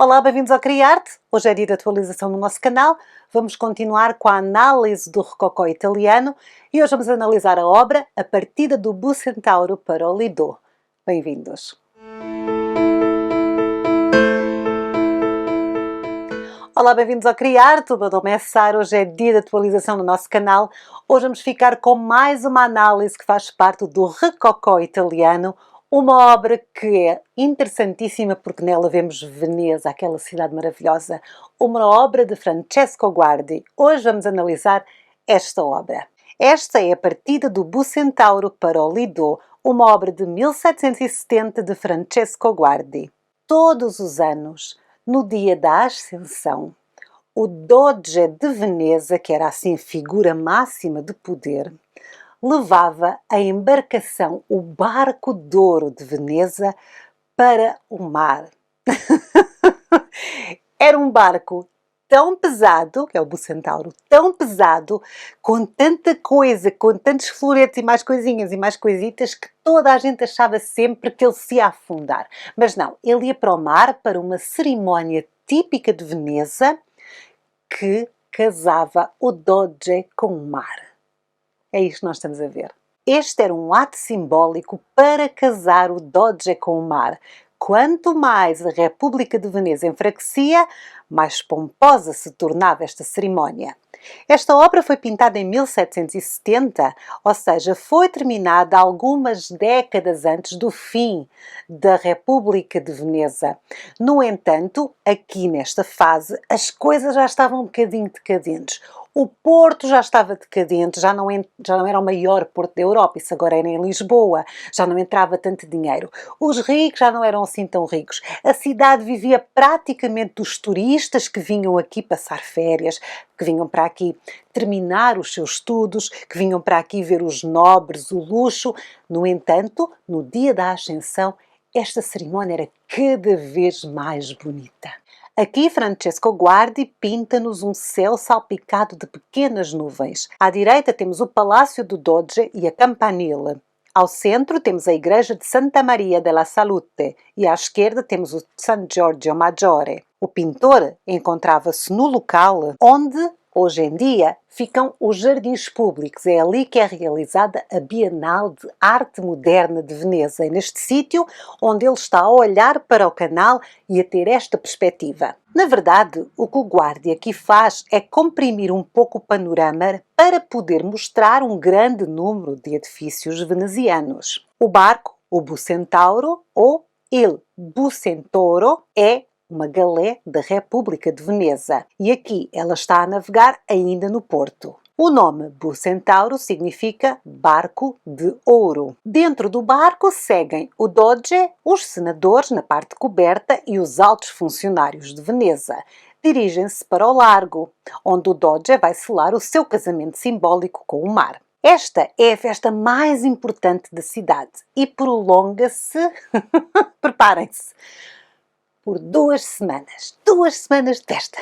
Olá, bem-vindos ao Criarte! Hoje é dia de atualização no nosso canal. Vamos continuar com a análise do Rococó italiano e hoje vamos analisar a obra A Partida do Bucentauro para o Lido. Bem-vindos! Olá, bem-vindos ao Criarte! O meu nome é Sara, hoje é dia de atualização no nosso canal. Hoje vamos ficar com mais uma análise que faz parte do Rococó italiano, uma obra que é interessantíssima porque nela vemos Veneza, aquela cidade maravilhosa. Uma obra de Francesco Guardi. Hoje vamos analisar esta obra. Esta é a Partida do Bucentauro para o Lido, uma obra de 1770 de Francesco Guardi. Todos os anos, no dia da Ascensão, o Doge de Veneza, que era assim figura máxima de poder, levava a embarcação, o barco de ouro de Veneza, para o mar. Era um barco tão pesado, que é o Bucentauro, tão pesado, com tanta coisa, com tantos floretes e mais coisinhas e mais coisitas, que toda a gente achava sempre que ele se ia afundar. Mas não, ele ia para o mar para uma cerimónia típica de Veneza, que casava o Doge com o mar. É isto que nós estamos a ver. Este era um ato simbólico para casar o Doge com o mar. Quanto mais a República de Veneza enfraquecia, mais pomposa se tornava esta cerimónia. Esta obra foi pintada em 1770, ou seja, foi terminada algumas décadas antes do fim da República de Veneza. No entanto, aqui nesta fase, as coisas já estavam um bocadinho decadentes. O Porto já estava decadente, já não era o maior porto da Europa, isso agora era em Lisboa, já não entrava tanto dinheiro. Os ricos já não eram assim tão ricos. A cidade vivia praticamente dos turistas que vinham aqui passar férias, que vinham para aqui terminar os seus estudos, que vinham para aqui ver os nobres, o luxo. No entanto, no dia da Ascensão, esta cerimónia era cada vez mais bonita. Aqui Francesco Guardi pinta-nos um céu salpicado de pequenas nuvens. À direita temos o Palácio do Doge e a Campanile. Ao centro temos a Igreja de Santa Maria della Salute e à esquerda temos o San Giorgio Maggiore. O pintor encontrava-se no local onde, hoje em dia, ficam os jardins públicos. É ali que é realizada a Bienal de Arte Moderna de Veneza. É neste sítio onde ele está a olhar para o canal e a ter esta perspectiva. Na verdade, o que o Guardi aqui faz é comprimir um pouco o panorama para poder mostrar um grande número de edifícios venezianos. O barco, o Bucentauro, ou Il Bucentoro, é uma galé da República de Veneza, e aqui ela está a navegar ainda no porto. O nome Bucentauro significa barco de ouro. Dentro do barco seguem o Doge, os senadores na parte coberta e os altos funcionários de Veneza. Dirigem-se para o largo, onde o Doge vai selar o seu casamento simbólico com o mar. Esta é a festa mais importante da cidade e prolonga-se, preparem-se, por 2 semanas. 2 semanas de festa.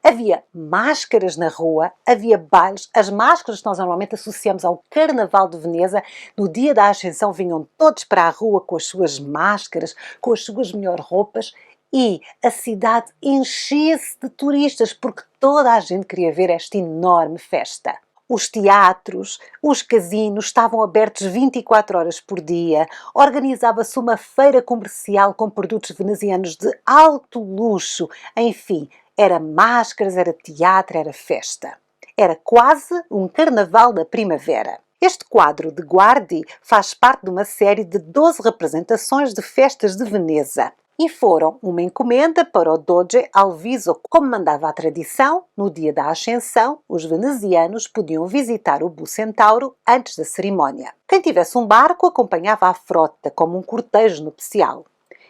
Havia máscaras na rua, havia bailes. As máscaras que nós normalmente associamos ao Carnaval de Veneza, no dia da Ascensão vinham todos para a rua com as suas máscaras, com as suas melhores roupas, e a cidade enchia-se de turistas porque toda a gente queria ver esta enorme festa. Os teatros, os casinos estavam abertos 24 horas por dia, organizava-se uma feira comercial com produtos venezianos de alto luxo, enfim, era máscaras, era teatro, era festa. Era quase um carnaval da primavera. Este quadro de Guardi faz parte de uma série de 12 representações de festas de Veneza. E foram uma encomenda para o Doge Alviso. Como mandava a tradição, no dia da Ascensão, os venezianos podiam visitar o Bucentauro antes da cerimónia. Quem tivesse um barco acompanhava a frota, como um cortejo nupcial.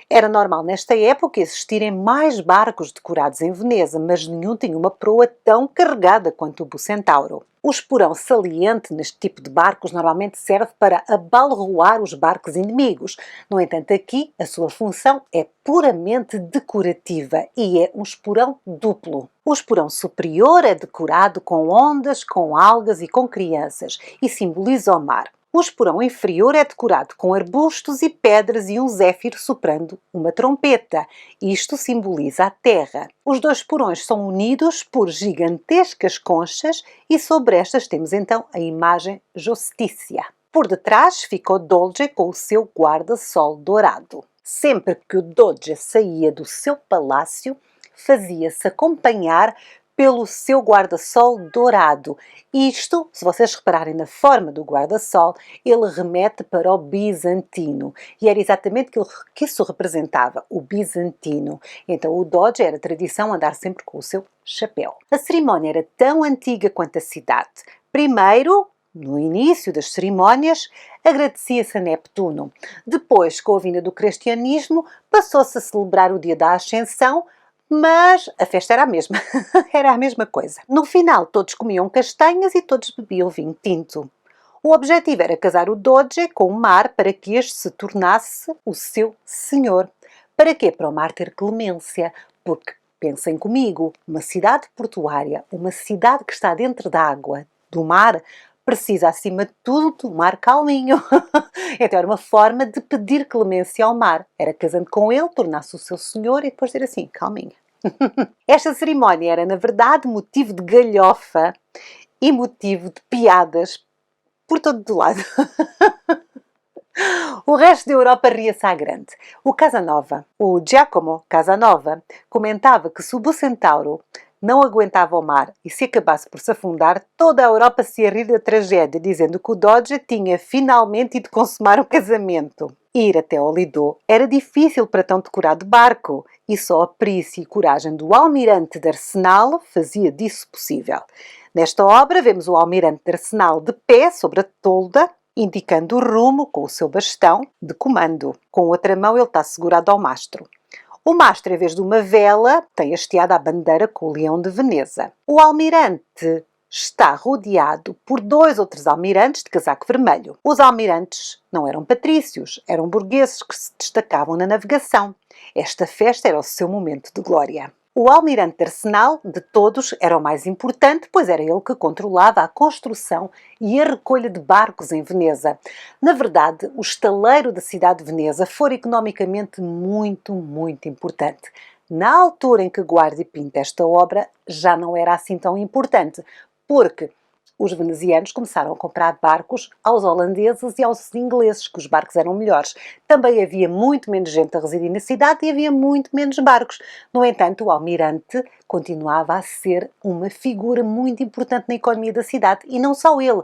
Era normal nesta época existirem mais barcos decorados em Veneza, mas nenhum tinha uma proa tão carregada quanto o Bucentauro. O esporão saliente neste tipo de barcos normalmente serve para abalroar os barcos inimigos. No entanto, aqui a sua função é puramente decorativa e é um esporão duplo. O esporão superior é decorado com ondas, com algas e com crianças e simboliza o mar. O esporão inferior é decorado com arbustos e pedras e um zéfiro soprando uma trompeta. Isto simboliza a terra. Os dois esporões são unidos por gigantescas conchas e sobre estas temos então a imagem Justicia. Por detrás fica o Doge com o seu guarda-sol dourado. Sempre que o Doge saía do seu palácio, fazia-se acompanhar pelo seu guarda-sol dourado. Isto, se vocês repararem na forma do guarda-sol, ele remete para o bizantino. E era exatamente aquilo que isso representava, o bizantino. Então o Doge era tradição andar sempre com o seu chapéu. A cerimónia era tão antiga quanto a cidade. Primeiro, no início das cerimónias, agradecia-se a Neptuno. Depois, com a vinda do cristianismo, passou-se a celebrar o dia da Ascensão, mas a festa era a mesma, era a mesma coisa. No final, todos comiam castanhas e todos bebiam vinho tinto. O objetivo era casar o Doge com o mar para que este se tornasse o seu senhor. Para quê? Para o mar ter clemência, porque, pensem comigo, uma cidade portuária, uma cidade que está dentro da água, do mar, precisa, acima de tudo, de um mar calminho. Então era uma forma de pedir clemência ao mar. Era casando com ele, tornar-se o seu senhor e depois dizer assim, calminho. Esta cerimónia era, na verdade, motivo de galhofa e motivo de piadas por todo o lado. O resto da Europa ria-se à grande. O Casanova, o Giacomo Casanova, comentava que se o Bucentauro não aguentava o mar e se acabasse por se afundar, toda a Europa se ia rir da tragédia, dizendo que o Doge tinha finalmente ido consumar um casamento. Ir até ao Lido era difícil para tão decorado barco, e só a perícia e coragem do almirante de Arsenal fazia disso possível. Nesta obra vemos o almirante de Arsenal de pé sobre a tolda, indicando o rumo com o seu bastão de comando. Com outra mão ele está segurado ao mastro. O mastro, em vez de uma vela, tem hasteada a bandeira com o leão de Veneza. O almirante está rodeado por 2 ou 3 almirantes de casaco vermelho. Os almirantes não eram patrícios, eram burgueses que se destacavam na navegação. Esta festa era o seu momento de glória. O almirante de Arsenal, de todos, era o mais importante, pois era ele que controlava a construção e a recolha de barcos em Veneza. Na verdade, o estaleiro da cidade de Veneza foi economicamente muito, muito importante. Na altura em que Guardi pinta esta obra, já não era assim tão importante, porque os venezianos começaram a comprar barcos aos holandeses e aos ingleses, que os barcos eram melhores. Também havia muito menos gente a residir na cidade e havia muito menos barcos. No entanto, o almirante continuava a ser uma figura muito importante na economia da cidade. E não só ele.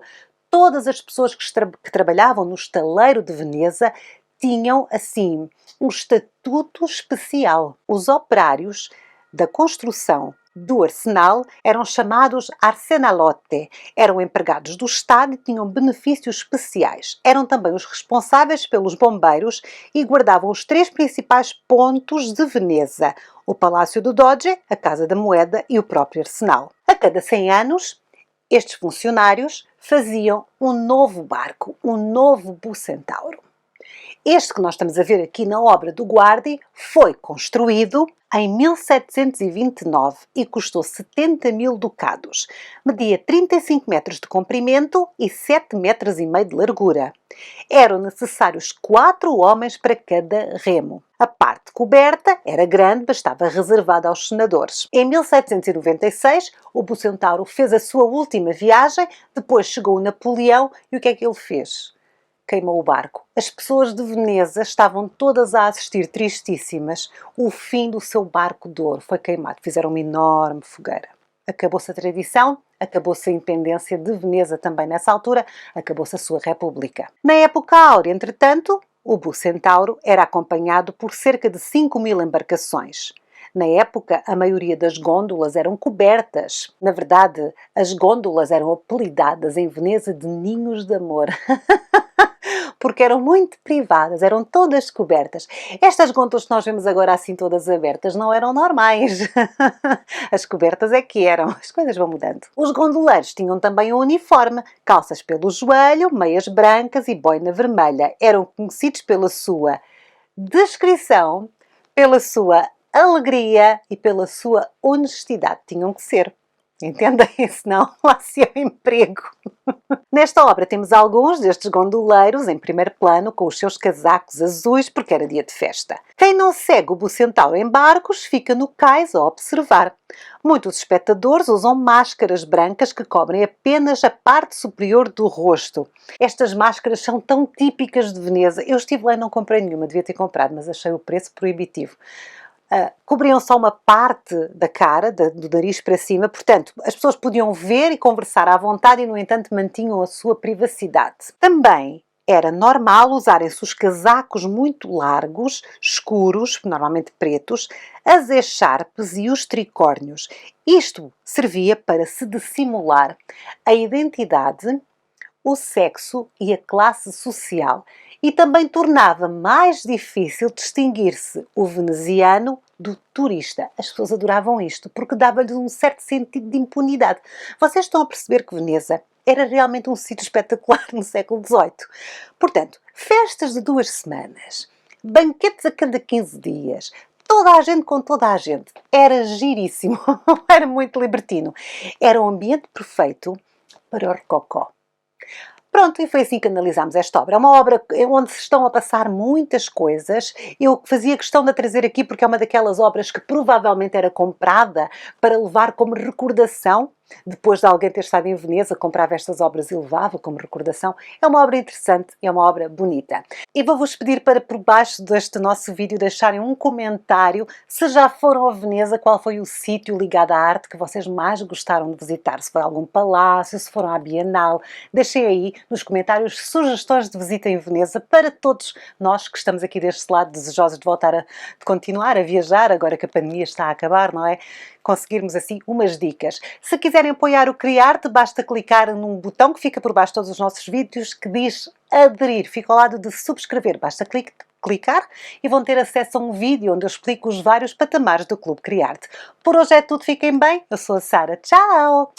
Todas as pessoas que trabalhavam no estaleiro de Veneza tinham, assim, um estatuto especial. Os operários da construção do arsenal eram chamados arsenalote, eram empregados do Estado e tinham benefícios especiais. Eram também os responsáveis pelos bombeiros e guardavam os 3 principais pontos de Veneza: o Palácio do Doge, a Casa da Moeda e o próprio arsenal. A cada 100 anos, estes funcionários faziam um novo barco, um novo Bucentauro. Este que nós estamos a ver aqui na obra do Guardi foi construído em 1729 e custou 70 mil ducados. Media 35 metros de comprimento e 7 metros e meio de largura. Eram necessários 4 homens para cada remo. A parte coberta era grande, mas estava reservada aos senadores. Em 1796, o Bucentauro fez a sua última viagem, depois chegou o Napoleão e o que é que ele fez? Queimou o barco. As pessoas de Veneza estavam todas a assistir tristíssimas. O fim do seu barco de ouro foi queimado. Fizeram uma enorme fogueira. Acabou-se a tradição, acabou-se a independência de Veneza também nessa altura, acabou-se a sua república. Na época áurea, entretanto, o Bucentauro era acompanhado por cerca de 5.000 embarcações. Na época, a maioria das gôndolas eram cobertas. Na verdade, as gôndolas eram apelidadas em Veneza de ninhos de amor. Porque eram muito privadas, eram todas cobertas. Estas gôndolas que nós vemos agora assim todas abertas não eram normais. As cobertas é que eram. As coisas vão mudando. Os gondoleiros tinham também um uniforme, calças pelo joelho, meias brancas e boina vermelha. Eram conhecidos pela sua descrição, pela sua alegria e pela sua honestidade. Tinham que ser. Entendem? Senão lá se é um emprego. Nesta obra temos alguns destes gondoleiros em primeiro plano com os seus casacos azuis porque era dia de festa. Quem não segue o Bucentauro em barcos fica no cais a observar. Muitos espectadores usam máscaras brancas que cobrem apenas a parte superior do rosto. Estas máscaras são tão típicas de Veneza. Eu estive lá e não comprei nenhuma, devia ter comprado, mas achei o preço proibitivo. Cobriam só uma parte da cara, do nariz para cima, portanto, as pessoas podiam ver e conversar à vontade e, no entanto, mantinham a sua privacidade. Também era normal usarem-se os casacos muito largos, escuros, normalmente pretos, as echarpes e os tricórnios. Isto servia para se dissimular a identidade, o sexo e a classe social, e também tornava mais difícil distinguir-se o veneziano do turista. As pessoas adoravam isto porque dava-lhes um certo sentido de impunidade. Vocês estão a perceber que Veneza era realmente um sítio espetacular no século XVIII. Portanto, festas de 2 semanas, banquetes a cada 15 dias, toda a gente com toda a gente. Era giríssimo, era muito libertino. Era um ambiente perfeito para o rococó. Pronto, e foi assim que analisámos esta obra. É uma obra onde se estão a passar muitas coisas. Eu fazia questão de a trazer aqui porque é uma daquelas obras que provavelmente era comprada para levar como recordação. Depois de alguém ter estado em Veneza, comprava estas obras e levava como recordação. É uma obra interessante, é uma obra bonita. E vou-vos pedir para, por baixo deste nosso vídeo, deixarem um comentário se já foram a Veneza, qual foi o sítio ligado à arte que vocês mais gostaram de visitar. Se foi algum palácio, se foram à Bienal. Deixem aí nos comentários sugestões de visita em Veneza para todos nós que estamos aqui deste lado desejosos de de continuar a viajar, agora que a pandemia está a acabar, não é? Conseguirmos assim umas dicas. Se quiserem apoiar o Criarte, basta clicar num botão que fica por baixo de todos os nossos vídeos que diz aderir. Fica ao lado de subscrever. Basta clicar e vão ter acesso a um vídeo onde eu explico os vários patamares do Clube Criarte. Por hoje é tudo. Fiquem bem. Eu sou a Sara. Tchau!